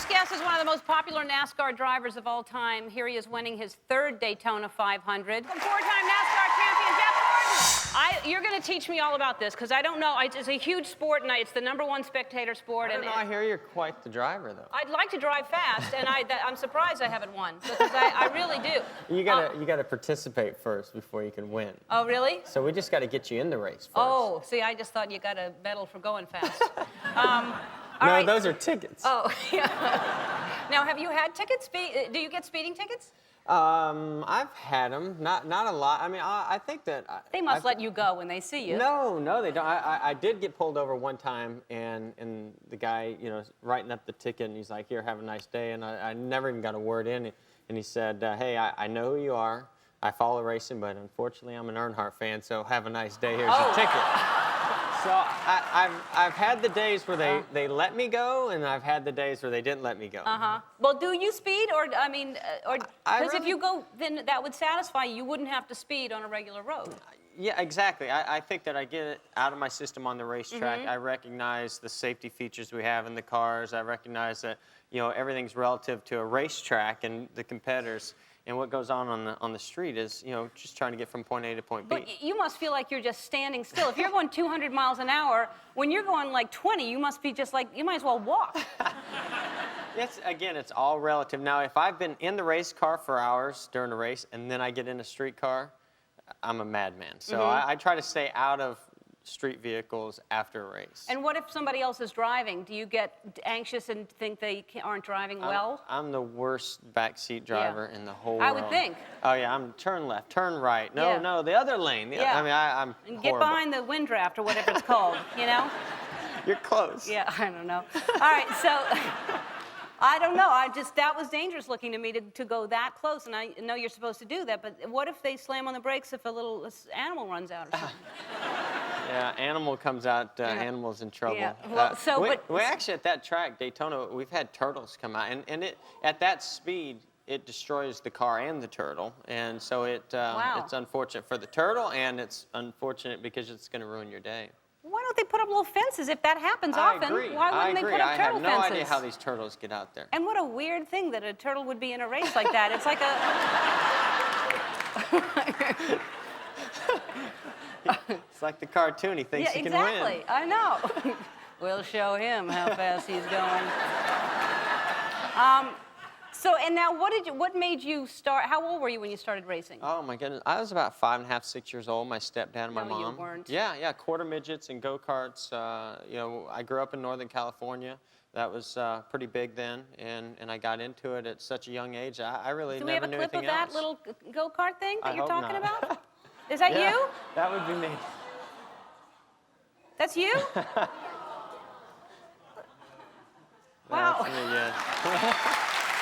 next guest is one of the most popular NASCAR drivers of all time. Here he is winning his third Daytona 500. Four-time NASCAR champion, Jeff Gordon. You're going to teach me all about this, because I don't know. It's a huge sport, and it's the #1 spectator sport. I hear you're quite the driver, though. I'd like to drive fast, and I'm surprised I haven't won, because I really do. You gotta participate first before you can win. Oh, really? So we just got to get you in the race first. Oh, see, I just thought you got a medal for going fast. No, right. those are tickets. Oh, yeah. Now, have you had tickets? Do you get speeding tickets? I've had them, not a lot. I mean, I think that they must let you go when they see you. No, they don't. I did get pulled over one time, and the guy, writing up the ticket, and he's like, "Here, have a nice day," and I never even got a word in, and he said, "Hey, I know who you are. I follow racing, but unfortunately, I'm an Earnhardt fan, so have a nice day. Here's your ticket." So I've had the days where they let me go, and I've had the days where they didn't let me go. Well, do you speed, or because if you go, then that would satisfy you. You wouldn't have to speed on a regular road. Yeah, exactly. I think that I get it out of my system on the racetrack. I recognize the safety features we have in the cars. I recognize that everything's relative to a racetrack and the competitors. And what goes on the street is, just trying to get from point A to point B. But you must feel like you're just standing still. If you're going 200 miles an hour, when you're going like 20, you must be just like, you might as well walk. Again, it's all relative. Now, if I've been in the race car for hours during a race, and then I get in a street car, I'm a madman. So I try to stay out of street vehicles after a race. And what if somebody else is driving? Do you get anxious and think they aren't driving well? I'm the worst backseat driver in the whole world. I would think. Oh, yeah, I'm turn left, turn right. No, the other lane. Yeah. I mean, I'm and horrible. get behind the wind draft or whatever it's called, You're close. Yeah, I don't know. All right, so I don't know. That was dangerous looking to me to go that close, and I know you're supposed to do that, but what if they slam on the brakes if a little animal runs out or something? Yeah, animal comes out, animal's in trouble. Yeah. Well, we actually, at that track, Daytona, we've had turtles come out, and at that speed, it destroys the car and the turtle, and so it's unfortunate for the turtle, and it's unfortunate because it's going to ruin your day. Why don't they put up little fences if that happens often? Why wouldn't they put up turtle fences? I have no idea how these turtles get out there. And what a weird thing that a turtle would be in a race like that. It's like a... It's like the cartoon. He thinks he can win. Yeah, exactly. I know. We'll show him how fast he's going. So, and now, what made you start? How old were you when you started racing? Oh my goodness, I was about 5 1/2, 6 years old. My stepdad and my mom. No, you weren't. Yeah, quarter midgets and go-karts. I grew up in Northern California. That was pretty big then, and I got into it at such a young age. I really never knew anything else. Do we have a clip of that little go-kart thing that you're talking about? Is that yeah, you? That would be me. That's you? Wow. That's me, yeah.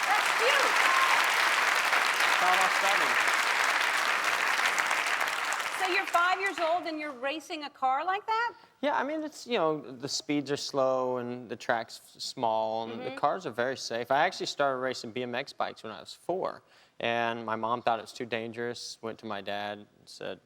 That's cute. That's how I started. So you're 5 years old and you're racing a car like that? Yeah, I mean, it's, the speeds are slow and the track's small and the cars are very safe. I actually started racing BMX bikes when I was 4. And my mom thought it was too dangerous, went to my dad and said,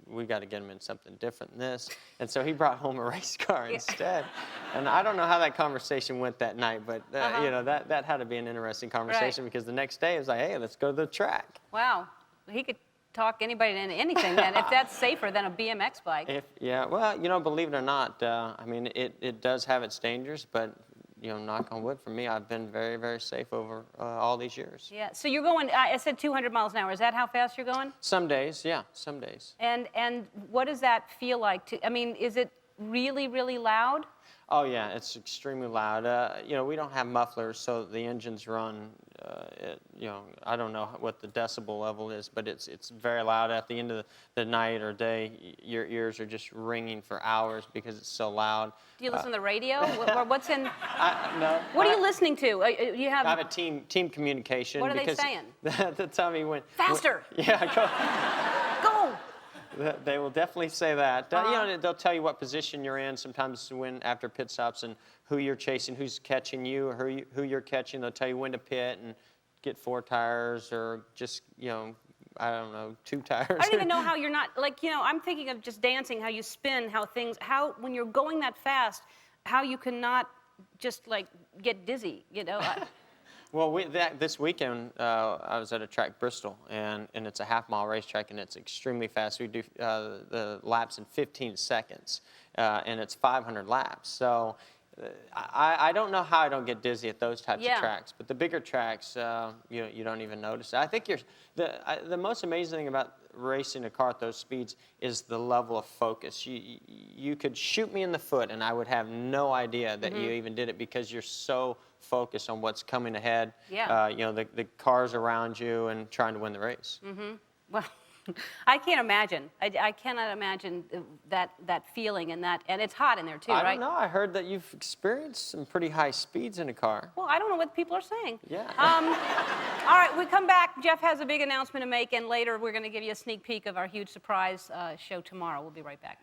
we got to get him in something different than this. And so he brought home a race car instead. And I don't know how that conversation went that night, but, that had to be an interesting conversation because the next day it was like, hey, let's go to the track. Wow. He could talk anybody into anything then, if that's safer than a BMX bike. Well, believe it or not, I mean, it does have its dangers, but knock on wood, for me, I've been very, very safe over all these years. Yeah, so you're going, I said 200 miles an hour. Is that how fast you're going? Some days, yeah, some days. And what does that feel like? Is it really, really loud? Oh, yeah, it's extremely loud. We don't have mufflers, so the engines run, I don't know what the decibel level is, but it's very loud. At the end of the night or day, your ears are just ringing for hours because it's so loud. Do you listen to the radio? What's in? No. What are you listening to? You have. I have a team communication. What are they saying? They'll tell me when. Faster. Go. Go. They will definitely say that. They'll tell you what position you're in sometimes after pit stops and who you're chasing, who's catching you, or who you're catching. They'll tell you when to pit and get 4 tires or just, I don't know, 2 tires. I don't even know how you're not, I'm thinking of just dancing, how you spin, how when you're going that fast, how you cannot just like get dizzy, you know? Well, this weekend, I was at a track, Bristol, and it's a half-mile racetrack, and it's extremely fast. We do the laps in 15 seconds, and it's 500 laps. So I don't know how I don't get dizzy at those types of tracks, but the bigger tracks, you don't even notice it. I think the most amazing thing about racing a car at those speeds is the level of focus. You could shoot me in the foot, and I would have no idea that you even did it because you're so focused on what's coming ahead. Yeah. The cars around you and trying to win the race. Well, I can't imagine. I cannot imagine that feeling and it's hot in there too, right? I don't know. I heard that you've experienced some pretty high speeds in a car. Well, I don't know what people are saying. Yeah. All right, we come back. Jeff has a big announcement to make, and later we're going to give you a sneak peek of our huge surprise show tomorrow. We'll be right back.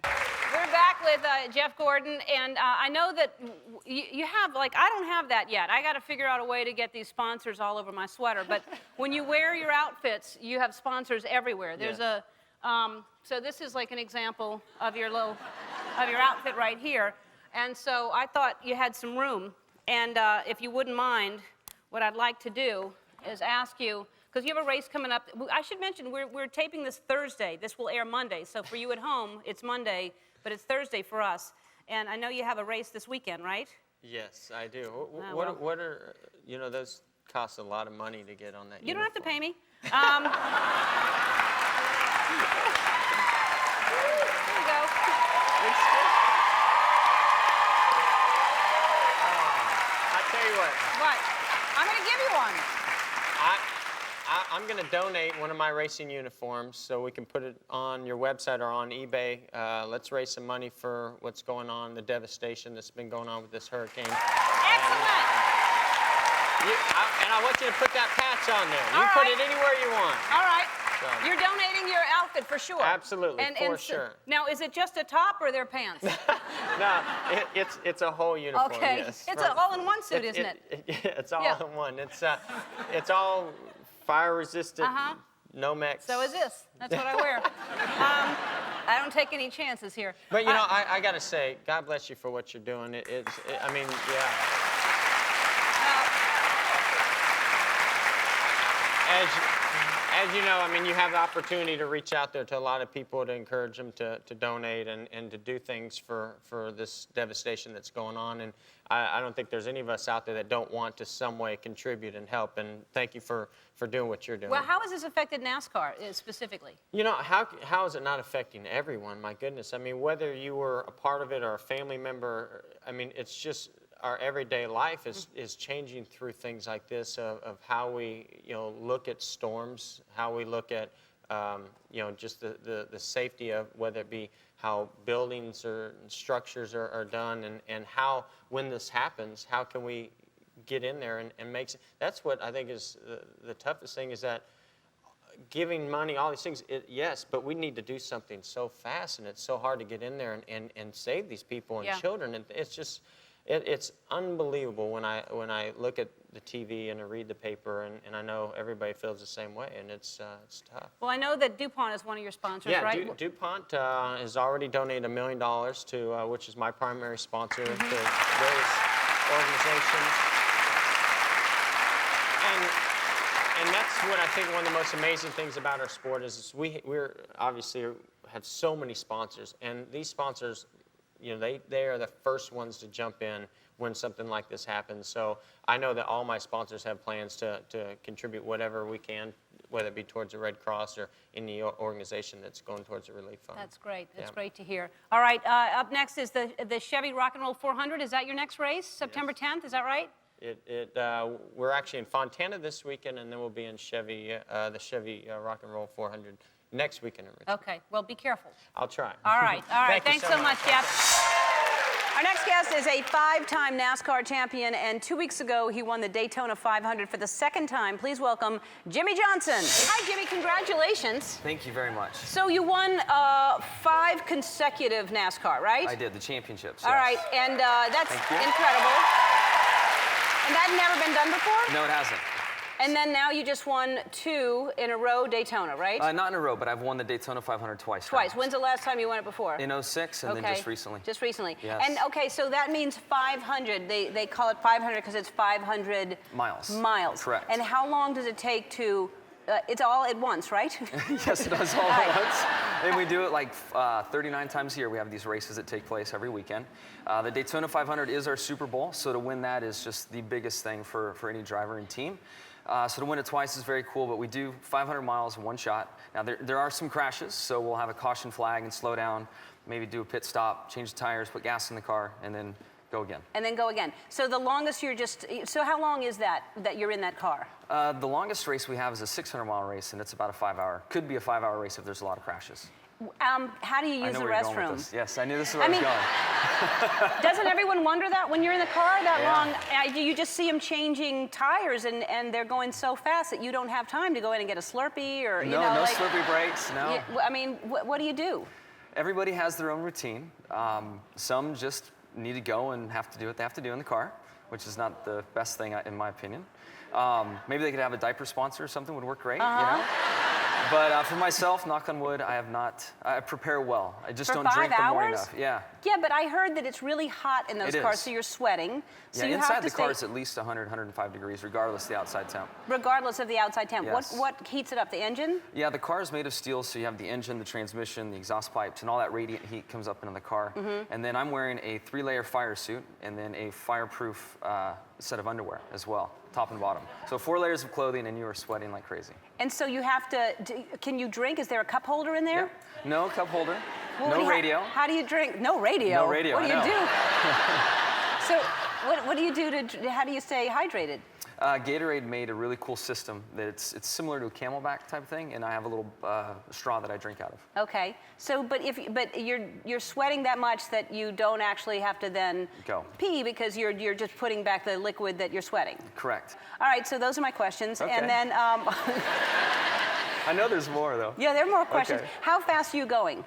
We're back with Jeff Gordon, and I know that you have, like, I don't have that yet. I got to figure out a way to get these sponsors all over my sweater. But when you wear your outfits, you have sponsors everywhere. There's so this is like an example of your outfit right here. And so I thought you had some room. And if you wouldn't mind, what I'd like to do is ask you, because you have a race coming up. I should mention, we're taping this Thursday. This will air Monday. So for you at home, it's Monday, but it's Thursday for us. And I know you have a race this weekend, right? Yes, I do. Well. What are, those cost a lot of money to get on that You don't have to pay me. There you go. I tell you what. What? I'm going to give you one. I'm going to donate one of my racing uniforms so we can put it on your website or on eBay. Let's raise some money for what's going on, the devastation that's been going on with this hurricane. Excellent. And I want you to put that patch on there. You can put it anywhere you want. All right. So. You're donating your outfit for sure. Absolutely, for sure. Now, is it just a top or their pants? No, it's a whole uniform. Okay. Yes. It's an all-in-one suit, isn't it? It's all in one. It's all fire resistant. Nomex. So is this. That's what I wear. I don't take any chances here. But I got to say, God bless you for what you're doing. I mean, yeah. As you know, I mean, you have the opportunity to reach out there to a lot of people to encourage them to donate and to do things for this devastation that's going on. And I don't think there's any of us out there that don't want to some way contribute and help. And thank you for doing what you're doing. Well, how has this affected NASCAR specifically? How is it not affecting everyone? My goodness. I mean, whether you were a part of it or a family member, I mean, it's just our everyday life is changing through things like this of how we look at storms, how we look at just the safety of whether it be how buildings or structures are done and how when this happens, how can we get in there and make that's what I think is the toughest thing is that giving money, all these things, yes, but we need to do something so fast and it's so hard to get in there and save these people and children, and it's just it's unbelievable when I look at the TV and I read the paper, and I know everybody feels the same way, and it's tough. Well, I know that DuPont is one of your sponsors, right? Yeah, DuPont has already donated $1 million to, which is my primary sponsor, to various organizations. And that's what I think one of the most amazing things about our sport is we're obviously have so many sponsors, and these sponsors, they are the first ones to jump in when something like this happens. So I know that all my sponsors have plans to contribute whatever we can, whether it be towards the Red Cross or any organization that's going towards a relief fund. That's great. That's great to hear. All right, up next is the Chevy Rock and Roll 400. Is that your next race, September 10th? Is that right? We're actually in Fontana this weekend, and then we'll be in the Chevy Rock and Roll 400 next weekend in Richmond. Okay, well, be careful. I'll try. All right, all right. Thank you Thanks so much, Jeff. Our next guest is a 5-time NASCAR champion, and 2 weeks ago, he won the Daytona 500 for the second time. Please welcome Jimmy Johnson. Hi, Jimmy. Congratulations. Thank you very much. So you won 5 consecutive NASCAR, right? I did, the championships. All right, and that's incredible. And that had never been done before? No, it hasn't. And then now you just won 2 in a row Daytona, right? Not in a row, but I've won the Daytona 500 twice. Twice. Now. When's the last time you won it before? In '06 and then just recently. Just recently. Yes. And okay, so that means 500. They call it 500 because it's 500 miles. Miles. Correct. And how long does it take to? It's all at once, right? Yes, it does all at once. And we do it like 39 times a year. We have these races that take place every weekend. The Daytona 500 is our Super Bowl, so to win that is just the biggest thing for any driver and team. So to win it twice is very cool, but we do 500 miles in one shot. Now, there are some crashes, so we'll have a caution flag and slow down, maybe do a pit stop, change the tires, put gas in the car, and then go again. And then go again. So the longest so how long is that you're in that car? The longest race we have is a 600-mile race, and it's about a 5-hour. Could be a 5-hour race if there's a lot of crashes. How do you use the restroom? Yes, I knew this is where I was going. Doesn't everyone wonder that when you're in the car that Yeah. long? You just see them changing tires, and they're going so fast that you don't have time to go in and get a Slurpee or No Slurpee breaks. No. Yeah, I mean, what do you do? Everybody has their own routine. Some just need to go and have to do what they have to do in the car, which is not the best thing in my opinion. Maybe they could have a diaper sponsor or something would work great, you know? But for myself, knock on wood, I prepare well. I just don't drink the morning enough. Yeah. Yeah, but I heard that it's really hot in those cars, so you're sweating. So yeah, you inside have to the car it's at least 100, 105 degrees, regardless of the outside temp. Regardless of the outside temp. Yes. What heats it up, the engine? Yeah, the car is made of steel, so you have the engine, the transmission, the exhaust pipes, and all that radiant heat comes up into the car. And then I'm wearing a 3-layer fire suit and then a fireproof set of underwear as well, top and bottom. So 4 layers of clothing, and you are sweating like crazy. And so you have to, can you drink? Is there a cup holder in there? Yeah. No cup holder, Well, no radio. How do you drink? No radio? No radio, What do you I know. do? So what do you do how do you stay hydrated? Gatorade made a really cool system that it's similar to a Camelback type thing, and I have a little straw that I drink out of. Okay. So, but you're sweating that much that you don't actually have to then pee because you're just putting back the liquid that you're sweating. Correct. All right. So those are my questions, Okay. and then. I know there's more though. Yeah, there are more questions. Okay. How fast are you going?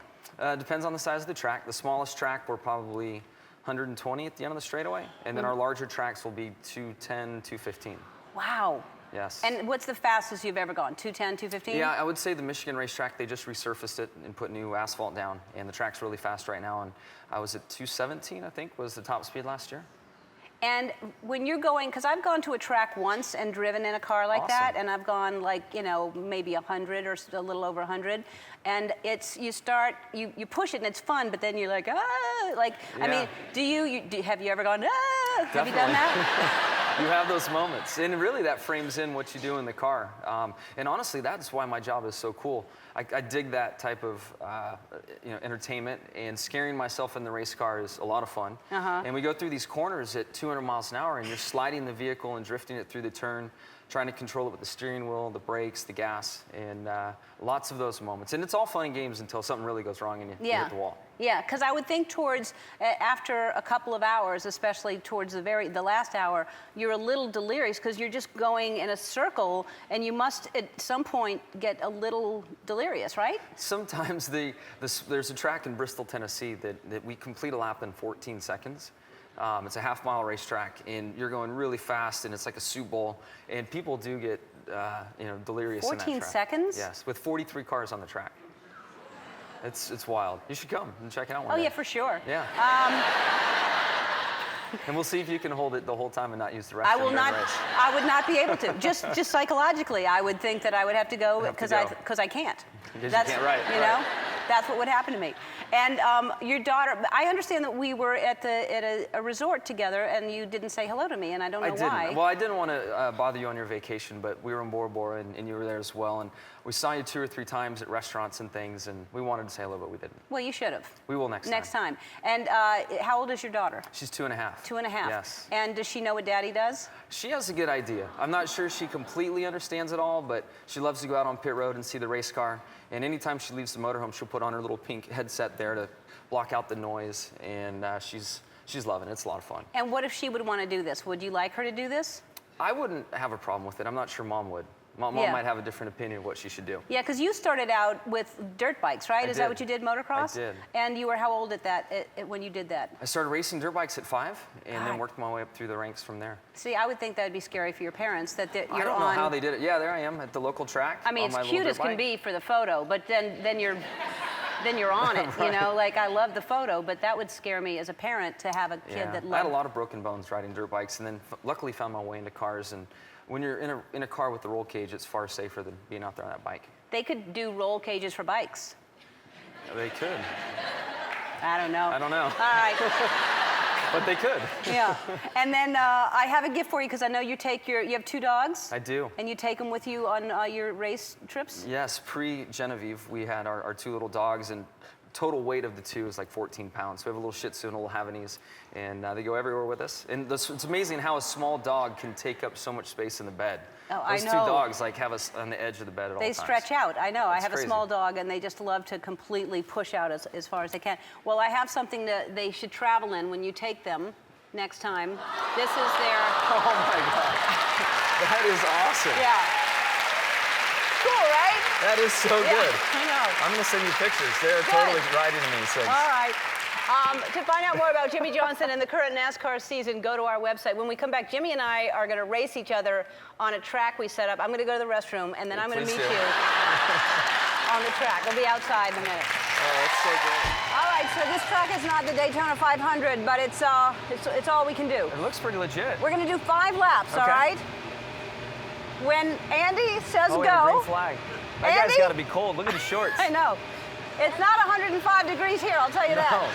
Depends on the size of the track. The smallest track, we're probably 120 at the end of the straightaway, and then our larger tracks will be 210, 215. Wow. Yes. And what's the fastest you've ever gone? 210, 215? Yeah, I would say the Michigan racetrack, they just resurfaced it and put new asphalt down, and the track's really fast right now, and I was at 217, I think, was the top speed last year. And when you're going, because I've gone to a track once and driven in a car like that, and I've gone like, maybe 100 or a little over 100, and you push it and it's fun, but then you're like, I mean, have you ever gone, ah? Have you done that? You have those moments, and really that frames in what you do in the car. And honestly, that's why my job is so cool. I dig that type of entertainment, and scaring myself in the race car is a lot of fun. And we go through these corners at 200 miles an hour, and you're sliding the vehicle and drifting it through the turn, trying to control it with the steering wheel, the brakes, the gas, and lots of those moments. And it's all fun and games until something really goes wrong and you hit the wall. Yeah, because I would think towards, after a couple of hours, especially towards the last hour, you're a little delirious because you're just going in a circle, and you must at some point get a little delirious, right? Sometimes there's a track in Bristol, Tennessee that we complete a lap in 14 seconds. It's a half-mile racetrack, and you're going really fast, and it's like a soup bowl, and people do get delirious in that track. 14 seconds? Yes, with 43 cars on the track. It's wild. You should come and check it out one day. Oh yeah, for sure. Yeah. And we'll see if you can hold it the whole time and not use the restroom. I will not. Race. I would not be able to. Just psychologically, I would think that I would have to go because I can't. Because you can't, right? That's what would happen to me. And your daughter, I understand that we were at a resort together, and you didn't say hello to me, and I don't know why. Well, I didn't want to bother you on your vacation, but we were in Bora Bora, and you were there as well, and we saw you 2 or 3 times at restaurants and things, and we wanted to say hello, but we didn't. Well, you should have. We will next time. Next time. And how old is your daughter? She's 2.5. 2.5. Yes. And does she know what Daddy does? She has a good idea. I'm not sure she completely understands it all, but she loves to go out on pit road and see the race car. And anytime she leaves the motorhome, she'll put on her little pink headset there to block out the noise. And she's loving it. It's a lot of fun. And what if she would want to do this? Would you like her to do this? I wouldn't have a problem with it. I'm not sure Mom would. Mom Yeah. might have a different opinion of what she should do. Yeah, because you started out with dirt bikes, right? Is that did. what you did, motocross? I did. And you were how old at that when you did that? I started racing dirt bikes at 5 and God. then worked my way up through the ranks from there. See, I would think that would be scary for your parents that you're on. I don't know how they did it. Yeah, there I am at the local track. I mean, on it's my little cute dirt as can bike. be for the photo, but then you're on it. You know, like I love the photo, but that would scare me as a parent to have a kid Yeah. that I had loved. a lot of broken bones riding dirt bikes, and then luckily found my way into cars. And when you're in a car with the roll cage, it's far safer than being out there on that bike. They could do roll cages for bikes. Yeah, they could. I don't know. I don't know. All right. But they could. Yeah. And then I have a gift for you because I know you have 2 dogs. I do. And you take them with you on your race trips? Yes, pre-Genevieve, we had our 2 little dogs, and total weight of the 2 is like 14 pounds. So we have a little Shih Tzu and a little Havanese, and they go everywhere with us. And it's amazing how a small dog can take up so much space in the bed. Oh, I Those know. 2 dogs like have us on the edge of the bed at all They times. stretch out. I know. I have crazy. a small dog, and they just love to completely push out as far as they can. Well, I have something that they should travel in when you take them next time. This is their... Oh my God. That is awesome. Yeah. Cool, right? That is so Yeah, good. I know. I'm going to send you pictures. They're Good. totally riding in these things. All right. To find out more about Jimmy Johnson and the current NASCAR season, go to our website. When we come back, Jimmy and I are going to race each other on a track we set up. I'm going to go to the restroom, and then I'm going to Please meet do. you on the track. We'll be outside in a minute. Oh, that's so good. All right, so this track is not the Daytona 500, but it's all we can do. It looks pretty legit. We're going to do 5 laps, all Okay. right? When Andy says Oh, we have a go, green flag. That Andy? guy's got to be cold. Look at his shorts. I know. It's not 105 degrees here, I'll tell you that. No.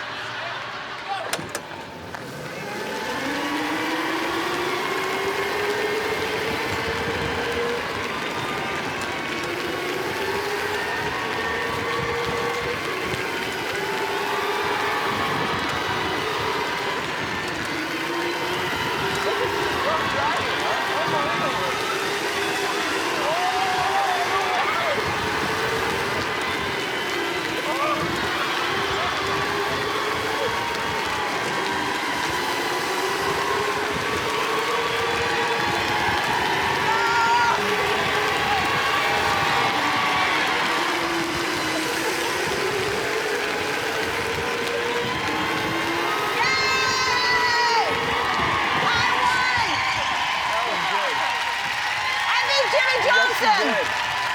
Johnson. Good.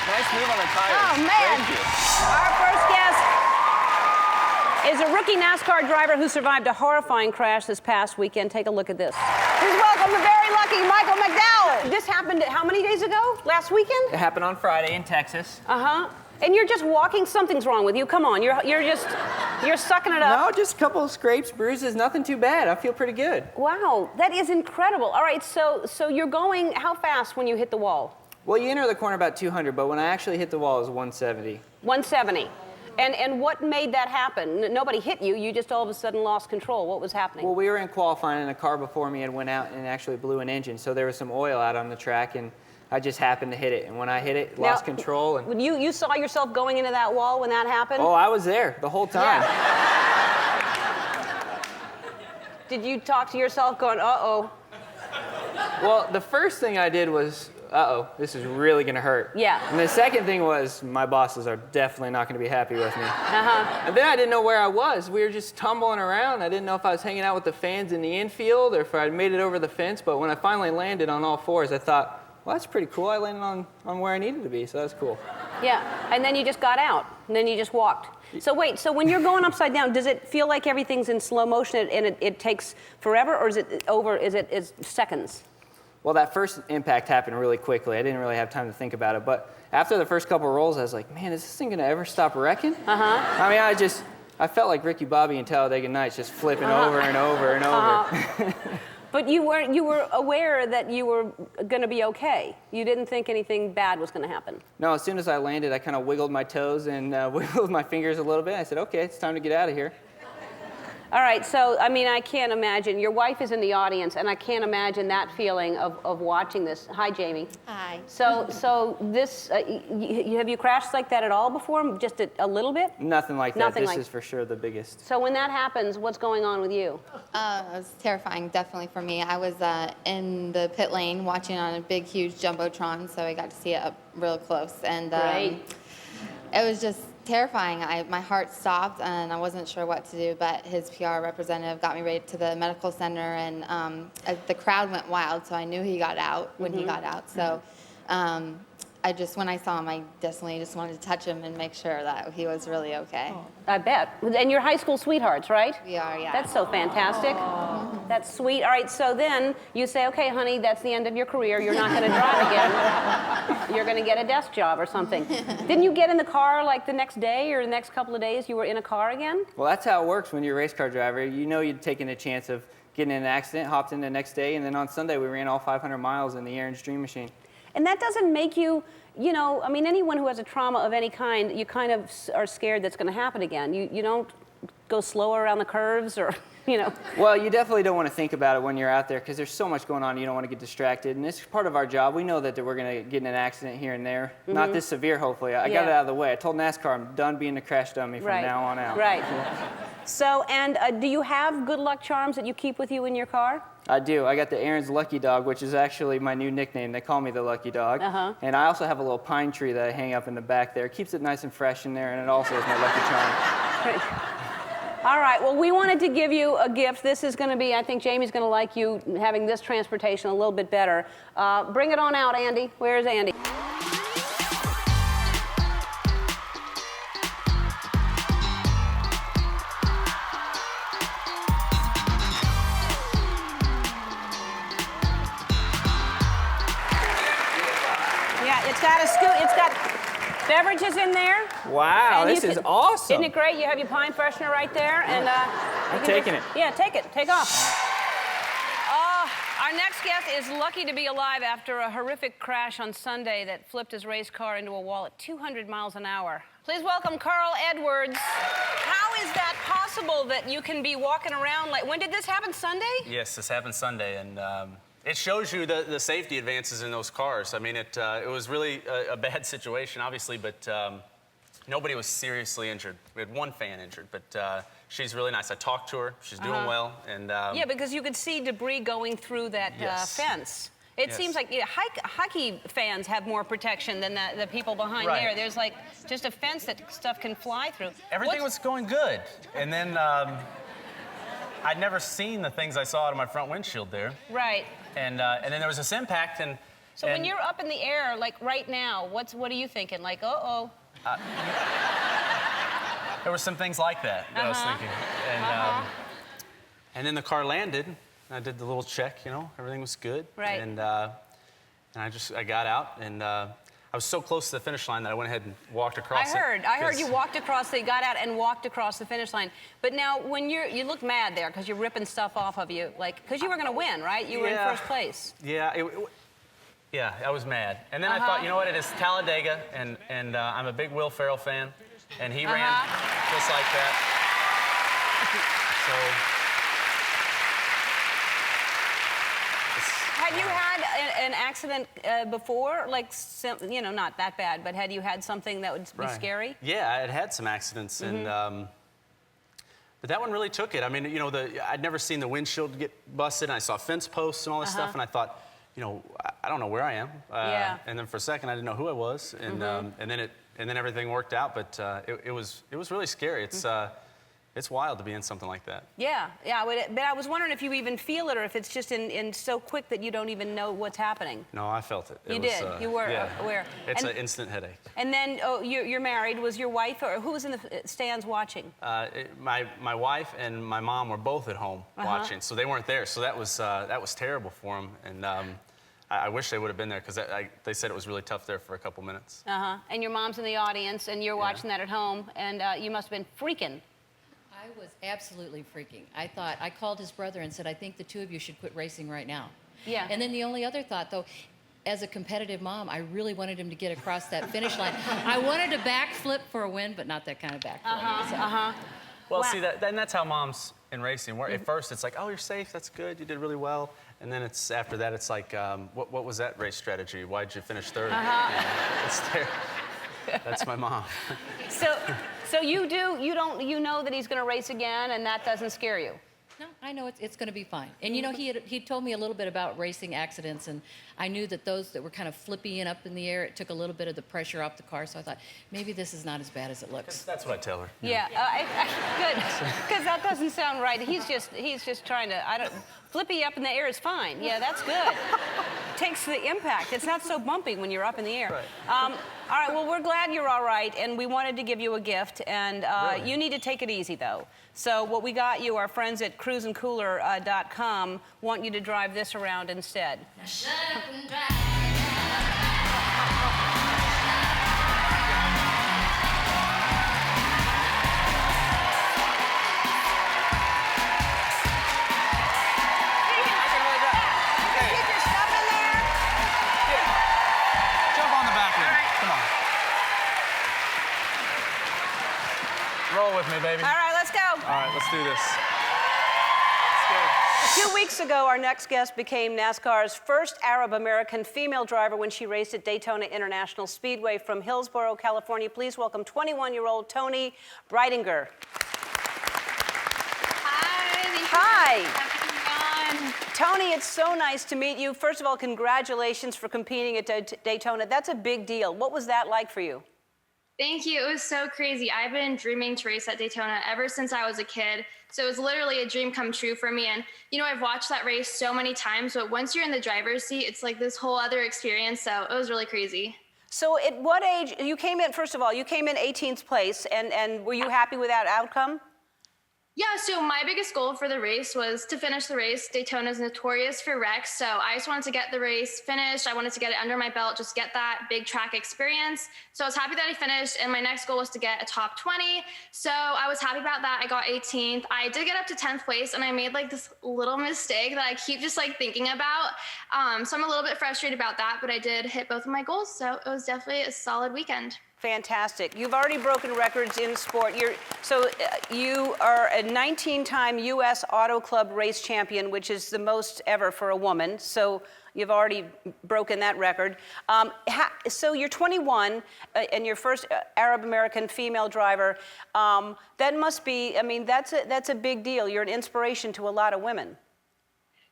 Nice move on the tires. Oh, man. Thank you. Our first guest is a rookie NASCAR driver who survived a horrifying crash this past weekend. Take a look at this. Please welcome the very lucky Michael McDowell. This happened how many days ago? Last weekend? It happened on Friday in Texas. Uh-huh. And you're just walking, something's wrong with you. Come on, you're sucking it up. No, just a couple of scrapes, bruises, nothing too bad. I feel pretty good. Wow, that is incredible. All right, so you're going how fast when you hit the wall? Well, you enter the corner about 200, but when I actually hit the wall, it was 170. 170. And what made that happen? Nobody hit you, you just all of a sudden lost control. What was happening? Well, we were in qualifying, and a car before me had went out and actually blew an engine, so there was some oil out on the track, and I just happened to hit it. And when I hit it, lost control. And You saw yourself going into that wall when that happened? oh, I was there the whole time. Yeah. Did you talk to yourself going, uh-oh? Well, the first thing I did was, uh-oh, this is really going to hurt. Yeah. And the second thing was, my bosses are definitely not going to be happy with me. Uh-huh. And then I didn't know where I was. We were just tumbling around. I didn't know if I was hanging out with the fans in the infield or if I'd made it over the fence. But when I finally landed on all fours, I thought, well, that's pretty cool. I landed on where I needed to be, so that's cool. Yeah, and then you just got out, and then you just walked. So wait, so when you're going upside down, does it feel like everything's in slow motion and it takes forever, or is it over, is it seconds? Well, that first impact happened really quickly. I didn't really have time to think about it. But after the first couple of rolls, I was like, man, is this thing going to ever stop wrecking? Uh-huh. I mean, I felt like Ricky Bobby in Talladega Nights, just flipping over and over and over. But you were aware that you were going to be okay. You didn't think anything bad was going to happen. No, as soon as I landed, I kind of wiggled my toes and wiggled my fingers a little bit. I said, okay, it's time to get out of here. All right, so, I mean, I can't imagine. Your wife is in the audience, and I can't imagine that feeling of watching this. Hi, Jamie. Hi. So this, have you crashed like that at all before? Just a little bit? Nothing like that. Nothing This like- is for sure the biggest. So when that happens, what's going on with you? It was terrifying, definitely for me. I was in the pit lane watching on a big, huge jumbotron, so I got to see it up real close, and Great. it was just terrifying. My heart stopped, and I wasn't sure what to do. But his PR representative got me right to the medical center, and the crowd went wild. So I knew he got out when he got out. So. When I saw him, I definitely just wanted to touch him and make sure that he was really okay. I bet. And you're high school sweethearts, right? We are, yeah. That's so fantastic. That's sweet. All right, so then you say, okay, honey, that's the end of your career. You're not going to drive again. You're going to get a desk job or something. Didn't you get in the car like the next day or the next couple of days you were in a car again? Well, that's how it works when you're a race car driver. You know you're taking a chance of getting in an accident, hopped in the next day, and then on Sunday we ran all 500 miles in the Aaron's Dream Machine. And that doesn't make you, I mean, anyone who has a trauma of any kind, you kind of are scared that's going to happen again. You don't go slower around the curves or, Well, you definitely don't want to think about it when you're out there because there's so much going on. You don't want to get distracted. And it's part of our job. We know that we're going to get in an accident here and there. Not this severe, hopefully. I got it out of the way. I told NASCAR I'm done being a crash dummy from now on out. Right. So, and do you have good luck charms that you keep with you in your car? I do. I got the Aaron's Lucky Dog, which is actually my new nickname. They call me the Lucky Dog. And I also have a little pine tree that I hang up in the back there. It keeps it nice and fresh in there, and it also is my lucky charm. Great. All right, well, we wanted to give you a gift. This is going to be, I think Jamie's going to like you having this transportation a little bit better. Bring it on out, Andy. Where's Andy? Yeah, it's got beverages in there. Wow, And you this is can- awesome. Isn't it great? You have your pine freshener right there, and I'm taking it. Yeah, take it. Take off. Our next guest is lucky to be alive after a horrific crash on Sunday that flipped his race car into a wall at 200 miles an hour. Please welcome Carl Edwards. How is that possible that you can be walking around like? When did this happen? Sunday? Yes, this happened Sunday, and it shows you the safety advances in those cars. I mean, it was really a bad situation, obviously, but nobody was seriously injured. We had one fan injured, but she's really nice. I talked to her. She's doing well, and Yeah, because you could see debris going through that Yes. fence. It Yes. seems like hockey fans have more protection than the people behind Right. there. There's like just a fence that stuff can fly through. everything was going good. And then I'd never seen the things I saw out of my front windshield there. Right. And then there was this impact, and So when you're up in the air, like right now, what are you thinking? Like, uh-oh. there were some things like that I was thinking. And then the car landed. I did the little check, everything was good. Right. And I got out, and I was so close to the finish line that I went ahead and walked across it. I heard you walked across, they got out and walked across the finish line. But now, when you look mad there because you're ripping stuff off of you, like, because you were going to win, right? You were in first place. Yeah, yeah, I was mad. And then I thought, you know what, it is Talladega, and I'm a big Will Ferrell fan, and he ran just like that. So. Had you had an accident before? Like, not that bad, but had you had something that would be scary? Yeah, I had some accidents, and but that one really took it. I mean, I'd never seen the windshield get busted, and I saw fence posts and all this stuff, and I thought, I don't know where I am. And then for a second, I didn't know who I was, and then everything worked out. But it was really scary. It's wild to be in something like that. Yeah. But I was wondering if you even feel it, or if it's just in so quick that you don't even know what's happening. No, I felt it. You did. You were aware. It's an instant headache. And then, you're married. Was your wife, or who was in the stands watching? My wife and my mom were both at home watching, so they weren't there. So that was terrible for them, and I wish they would have been there because they said it was really tough there for a couple minutes. And your mom's in the audience, and you're watching that at home, and you must have been freaking. I was absolutely freaking. I called his brother and said, I think the two of you should quit racing right now. Yeah. And then the only other thought, though, as a competitive mom, I really wanted him to get across that finish line. I wanted to backflip for a win, but not that kind of backflip. Well, see, that's how moms in racing. Where at first it's like, oh, you're safe, that's good, you did really well. And then it's after that, it's like, what was that race strategy? Why'd you finish third? You know, it's there. That's my mom. So you know that he's going to race again, and that doesn't scare you? No, I know it's going to be fine. And you know, he told me a little bit about racing accidents, and I knew that those that were kind of flippy and up in the air, it took a little bit of the pressure off the car. So I thought maybe this is not as bad as it looks. That's what I tell her. Yeah, good, because that doesn't sound right. He's just trying to. Flippy up in the air is fine. Yeah, that's good. Takes the impact. It's not so bumpy when you're up in the air. Right. All right. Well, we're glad you're all right, and we wanted to give you a gift. And Really? you need to take it easy, though. So what we got you, our friends at cruisingcooler.com, want you to drive this around instead. Now shut up and drive. Roll with me, baby. All right, let's go. All right, let's do this. 2 weeks ago, our next guest became NASCAR's first Arab-American female driver when she raced at Daytona International Speedway. From Hillsborough, California, please welcome 21-year-old Toni Breidinger. Hi. Toni, it's so nice to meet you. First of all, congratulations for competing at Daytona. That's a big deal. What was that like for you? Thank you. It was so crazy. I've been dreaming to race at Daytona ever since I was a kid. So it was literally a dream come true for me. And, you know, I've watched that race so many times, but once you're in the driver's seat, it's like this whole other experience. So it was really crazy. So at what age, you came in, first of all, you came in 18th place, and were you happy with that outcome? Yeah, so my biggest goal for the race was to finish the race. Daytona is notorious for wrecks, so I just wanted to get the race finished. I wanted to get it under my belt, just get that big track experience. So I was happy that I finished, and my next goal was to get a top 20. So I was happy about that. I got 18th. I did get up to 10th place, and I made like this little mistake that I keep just like thinking about. So I'm a little bit frustrated about that, but I did hit both of my goals, so it was definitely a solid weekend. Fantastic. You've already broken records in sport. You are a 19-time U.S. Auto Club race champion, which is the most ever for a woman. So you've already broken that record. So you're 21 and your first Arab-American female driver. That must be, I mean, that's a big deal. You're an inspiration to a lot of women.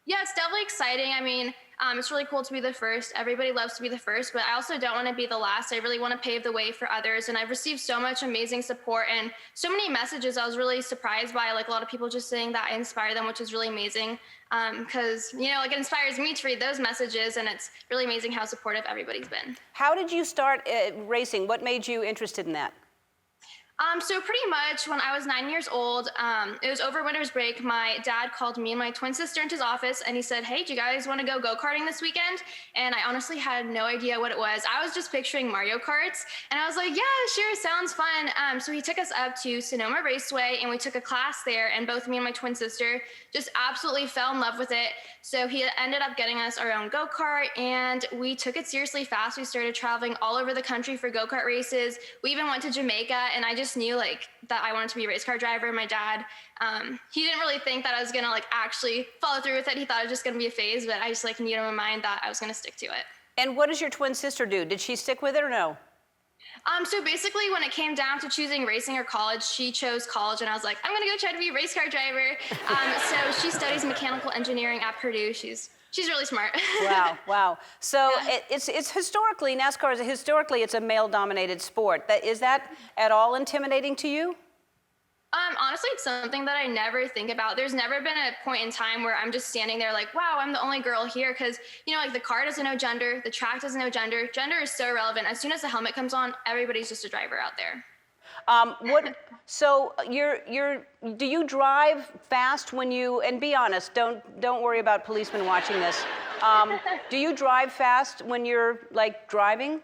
Yeah, it's definitely exciting. I mean, it's really cool to be the first. Everybody loves to be the first, but I also don't want to be the last. I really want to pave the way for others, and I've received so much amazing support and so many messages. I was really surprised by, like, a lot of people just saying that I inspire them, which is really amazing, because, you know, like, it inspires me to read those messages, and it's really amazing how supportive everybody's been. How did you start racing? What made you interested in that? So pretty much when I was 9 years old, it was over winter's break, my dad called me and my twin sister into his office and he said, hey, do you guys want to go go-karting this weekend? And I honestly had no idea what it was. I was just picturing Mario Karts and I was like, yeah, sure, sounds fun. So he took us up to Sonoma Raceway and we took a class there, and both me and my twin sister just absolutely fell in love with it. So he ended up getting us our own go-kart and we took it seriously fast. We started traveling all over the country for go-kart races. We even went to Jamaica, and I just knew like that I wanted to be a race car driver. My dad, he didn't really think that I was gonna like actually follow through with it. He thought it was just gonna be a phase, but I just like knew in my mind that I was gonna stick to it. And what does your twin sister do? Did she stick with it or no? So basically when it came down to choosing racing or college, she chose college, and I was like, I'm gonna go try to be a race car driver. So she studies mechanical engineering at Purdue. She's really smart. Wow. So it's historically, NASCAR is historically, it's a male-dominated sport. Is that at all intimidating to you? Honestly, it's something that I never think about. There's never been a point in time where I'm just standing there like, wow, I'm the only girl here. Because, you know, like the car doesn't know gender, the track doesn't know gender. Gender is so irrelevant. As soon as the helmet comes on, everybody's just a driver out there. So do you drive fast when you, and be honest, don't worry about policemen watching this. Do you drive fast when you're like driving?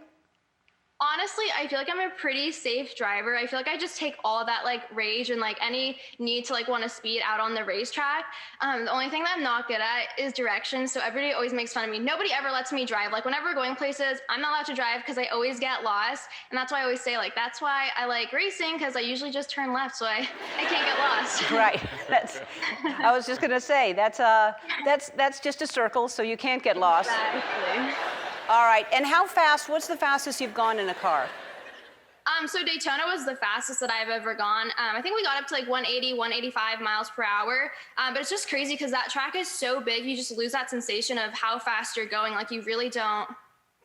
Honestly, I feel like I'm a pretty safe driver. I feel like I just take all that like rage and like any need to like want to speed out on the racetrack. The only thing that I'm not good at is directions. So everybody always makes fun of me. Nobody ever lets me drive. Like whenever we're going places, I'm not allowed to drive because I always get lost. And that's why I always say like, that's why I like racing, because I usually just turn left. So I can't get lost. Right. I was just going to say, that's just a circle, so you can't get lost. Exactly. All right. And what's the fastest you've gone in a car? So Daytona was the fastest that I've ever gone. I think we got up to like 180, 185 miles per hour. But it's just crazy because that track is so big, you just lose that sensation of how fast you're going. Like you really don't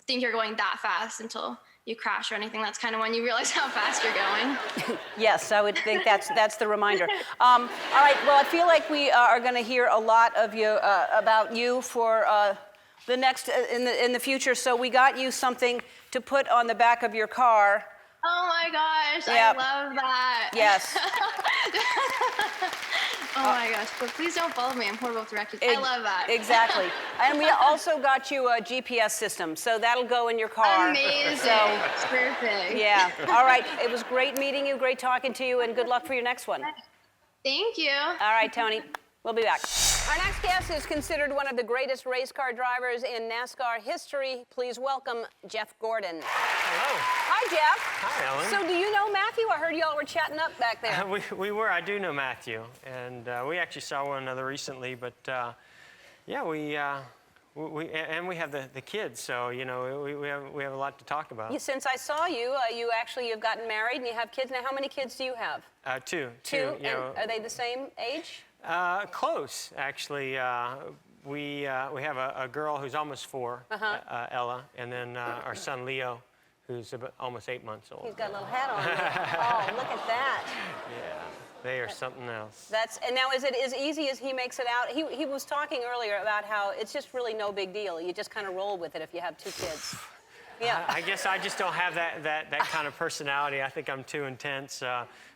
think you're going that fast until you crash or anything. That's kind of when you realize how fast you're going. Yes, I would think that's the reminder. All right. Well, I feel like we are going to hear a lot of you about you for the next in the future. So we got you something to put on the back of your car. Oh my gosh, Yep. I love that. Yes. Oh my gosh, but please don't follow me. I'm horrible with directions. I love that. Exactly. And we also got you a GPS system, so that'll go in your car. Amazing. So, It's perfect. yeah. All right. It was great meeting you, great talking to you, and good luck for your next one. Thank you. All right, Tony. We'll be back. Our next guest is considered one of the greatest race car drivers in NASCAR history. Please welcome Jeff Gordon. Hello. Hi, Jeff. Hi, Ellen. So do you know Matthew? I heard y'all were chatting up back there. We were. I do know Matthew, and we actually saw one another recently. But yeah, we have the kids, so you know we have a lot to talk about. Since I saw you, you've gotten married and you have kids. Now, how many kids do you have? Two. Two. You know, Are they the same age? close, actually. We have a girl who's almost 4, Ella, and then our son Leo, who's almost 8 months old. He's got a little hat on. Oh, look at that. Yeah, they are something else. And now, is it as easy as he makes it out? He was talking earlier about how it's just really no big deal. You just kind of roll with it if you have 2 kids. Yeah. I guess I just don't have that kind of personality. I think I'm too intense.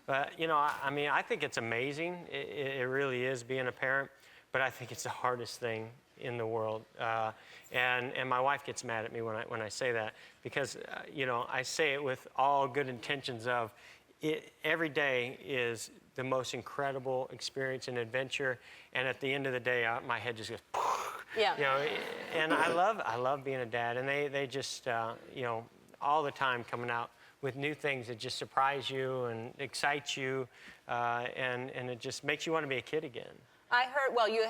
But you know, I mean, I think it's amazing. It really is being a parent. But I think it's the hardest thing in the world. And my wife gets mad at me when I say that because you know, I say it with all good intentions of it. Every day is the most incredible experience and adventure. And at the end of the day, my head just goes. Yeah. You know, and I love being a dad, and they just you know, all the time coming out with new things that just surprise you and excite you, and it just makes you want to be a kid again. I heard, well, you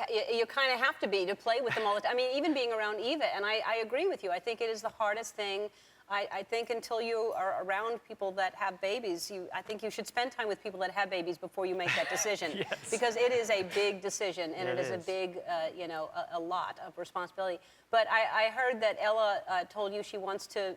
kind of have to be to play with them all the time. I mean, even being around Eva, and I agree with you. I think it is the hardest thing. I think until you are around people that have babies, I think you should spend time with people that have babies before you make that decision. Yes. Because it is a big decision, and it is a big, you know, a lot of responsibility. But I heard that Ella told you she wants to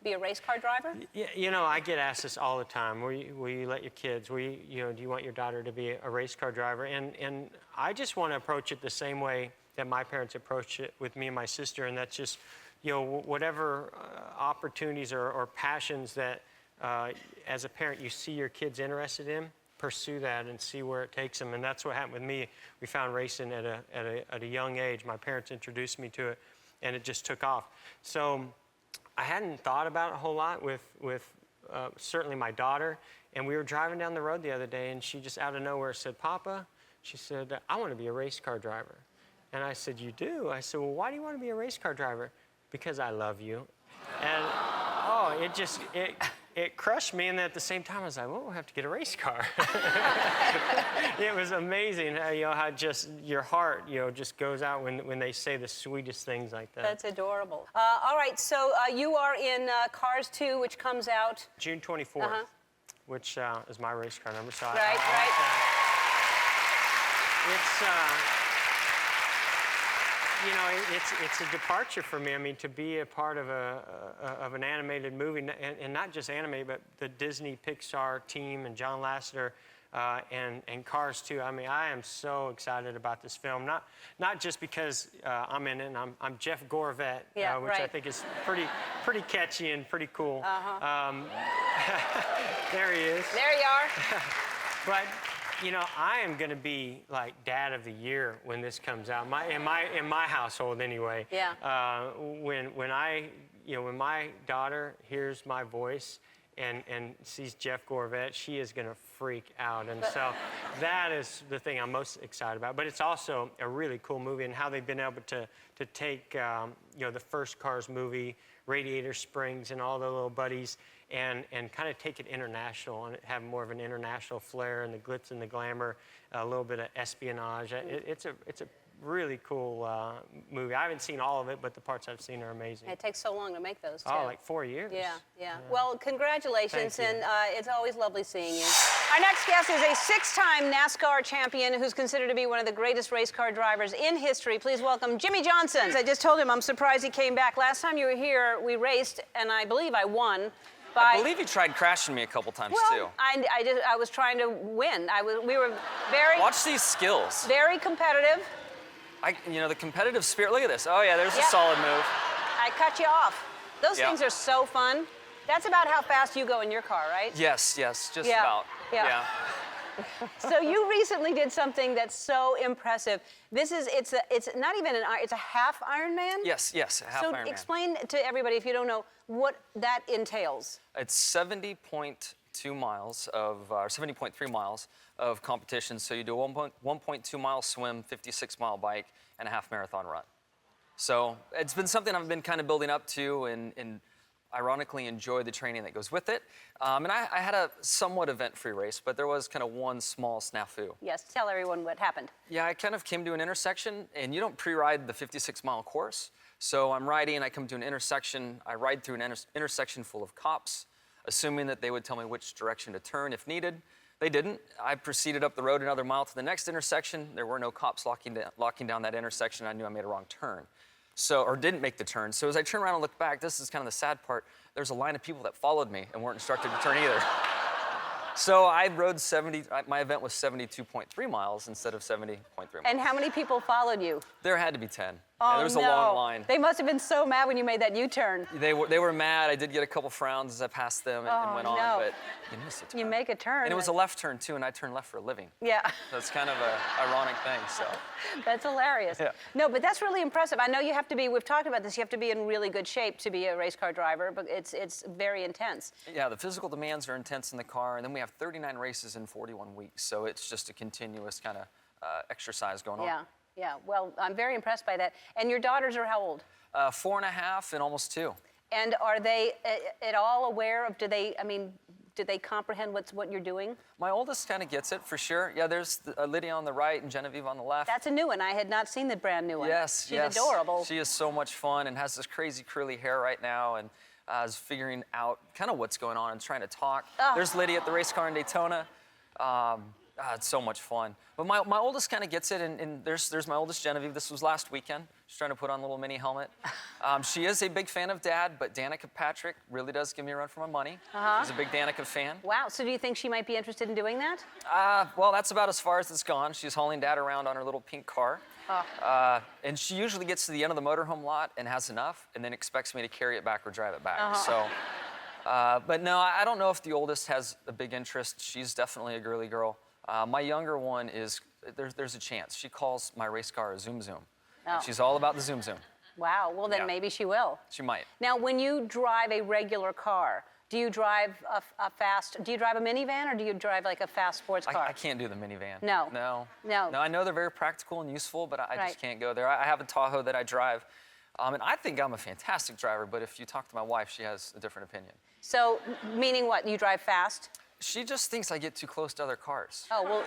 be a race car driver? Yeah, you know, I get asked this all the time. Will you let your kids? You know, do you want your daughter to be a race car driver? And I just want to approach it the same way that my parents approached it with me and my sister, and that's just, you know, whatever opportunities or passions that, as a parent, you see your kids interested in, pursue that and see where it takes them. And that's what happened with me. We found racing at a young age. My parents introduced me to it, and it just took off. So I hadn't thought about it a whole lot with certainly my daughter. And we were driving down the road the other day, and she just out of nowhere said, "Papa," she said, "I want to be a race car driver." And I said, "You do?" I said, "Well, why do you want to be a race car driver?" "Because I love you." And oh, it crushed me. And then at the same time, I was like, "Well, we'll have to get a race car." It was amazing, you know, how just your heart, you know, just goes out when they say the sweetest things like that. That's adorable. All right, so you are in Cars 2, which comes out June 24th, which is my race car number. So right. It's you know, it's a departure for me. I mean, to be a part of of an animated movie, and not just animated, but the Disney Pixar team and John Lasseter and Cars 2. I mean, I am so excited about this film. Not just because I'm in it. And I'm Jeff Gorvet, which I think is pretty catchy and pretty cool. There he is. There you are. But you know, I am going to be like Dad of the Year when this comes out. In my household, anyway. Yeah. When I, when my daughter hears my voice and sees Jeff Gorvette, she is going to freak out. And so that is the thing I'm most excited about. But it's also a really cool movie, and how they've been able to take the first Cars movie, Radiator Springs, and all the little buddies, and kind of take it international and have more of an international flair, and the glitz and the glamour, a little bit of espionage. It's a really cool movie. I haven't seen all of it, but the parts I've seen are amazing. It takes so long to make those, too. Oh, like 4 years. Yeah. Well, congratulations, Thank you. and it's always lovely seeing you. Our next guest is a 6-time NASCAR champion who's considered to be one of the greatest race car drivers in history. Please welcome Jimmy Johnson. I just told him I'm surprised he came back. Last time you were here, we raced, and I believe I won. I believe you tried crashing me a couple times, too. I was trying to win. We were very... Watch these skills. Very competitive. The competitive spirit. Look at this. Oh, yeah, there's a solid move. I cut you off. Those Yeah. things are so fun. That's about how fast you go in your car, right? Yes, just Yeah. about. Yeah. So you recently did something that's so impressive. It's not even it's a half Ironman? Yes, a half So Ironman. explain to everybody, if you don't know, what that entails. It's 70.2 miles of, or 70.3 miles of competition. So you do a 1.2 mile swim, 56-mile bike, and a half marathon run. So it's been something I've been kind of building up to, and ironically enjoy the training that goes with it. And I had a somewhat event-free race, but there was kind of one small snafu. Yes, tell everyone what happened. Yeah, I kind of came to an intersection, and you don't pre-ride the 56-mile course. So I'm riding, I come to an intersection, I ride through an intersection full of cops, assuming that they would tell me which direction to turn if needed. They didn't. I proceeded up the road another mile to the next intersection. There were no cops locking down that intersection. I knew I made a wrong turn. Or didn't make the turn. So as I turn around and look back, this is kind of the sad part, there's a line of people that followed me and weren't instructed to turn either. So I rode my event was 72.3 miles instead of 70.3 miles. And how many people followed you? There had to be 10. Oh, There was a long line. They must have been so mad when you made that U-turn. They were mad. I did get a couple frowns as I passed them and went on, but you missed a turn. You make a turn. And it was a left turn too, and I turn left for a living. Yeah. That's kind of an ironic thing, so. That's hilarious. Yeah. No, but that's really impressive. I know you have to be, we've talked about this, you have to be in really good shape to be a race car driver, but it's very intense. Yeah, the physical demands are intense in the car, and then we have 39 races in 41 weeks, so it's just a continuous kind of exercise going on. Yeah. Well, I'm very impressed by that. And your daughters are how old? 4.5 and almost 2. And are they at all aware of, do they comprehend what you're doing? My oldest kind of gets it, for sure. Yeah, there's Lydia on the right and Genevieve on the left. That's a new one. I had not seen the brand new one. Yes, She's adorable. She is so much fun and has this crazy curly hair right now, and is figuring out kind of what's going on and trying to talk. Oh. There's Lydia at the race car in Daytona. It's so much fun. But my oldest kind of gets it, and there's my oldest Genevieve. This was last weekend. She's trying to put on a little mini helmet. She is a big fan of Dad, but Danica Patrick really does give me a run for my money. She's a big Danica fan. Wow, so do you think she might be interested in doing that? Well, that's about as far as it's gone. She's hauling Dad around on her little pink car. And she usually gets to the end of the motorhome lot and has enough, and then expects me to carry it back or drive it back. So, but no, I don't know if the oldest has a big interest. She's definitely a girly girl. My younger one is, there's a chance. She calls my race car a Zoom Zoom. And she's all about the Zoom Zoom. Wow, well then maybe she will. She might. Now, when you drive a regular car, do you drive do you drive a minivan or do you drive like a fast sports car? I can't do the minivan. No. No, I know they're very practical and useful, but I just can't go there. I have a Tahoe that I drive, and I think I'm a fantastic driver, but if you talk to my wife, she has a different opinion. So, meaning what, you drive fast? She just thinks I get too close to other cars. Oh, well,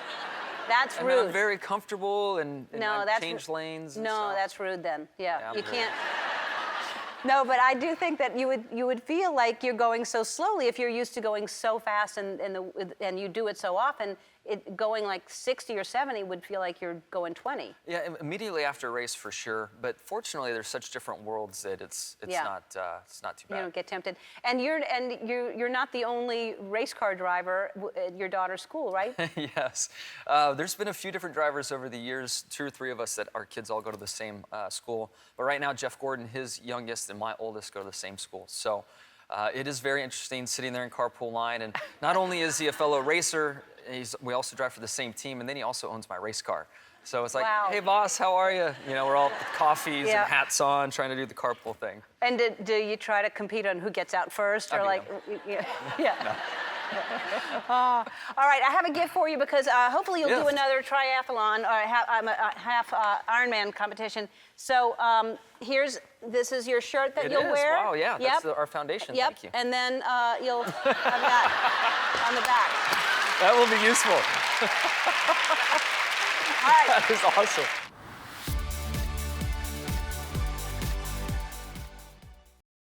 that's and rude. I'm very comfortable and I change lanes and No, stuff. that's rude then. Yeah, you rude. can't. No, but I do think that you would feel like you're going so slowly if you're used to going so fast and you do it so often. Going like 60 or 70 would feel like you're going 20. Yeah, immediately after a race for sure. But fortunately, there's such different worlds that it's not too bad. You don't get tempted. And you're not the only race car driver at your daughter's school, right? Yes, there's been a few different drivers over the years. 2 or 3 of us that our kids all go to the same school. But right now, Jeff Gordon, his youngest, and my oldest go to the same school. So. It is very interesting sitting there in carpool line, and not only is he a fellow racer, we also drive for the same team, and then he also owns my race car. So it's like, Wow. hey boss, how are you? You know, we're all with coffees Yeah. and hats on, trying to do the carpool thing. And do you try to compete on who gets out first, or I like, beat yeah? All right, I have a gift for you because hopefully you'll do Yes. another triathlon or half Ironman competition. So this is your shirt that It you'll is. wear. Wow, yeah, Yep. that's our foundation. Yep. Thank you. And then you'll have that on the back. That will be useful. All right. That is awesome.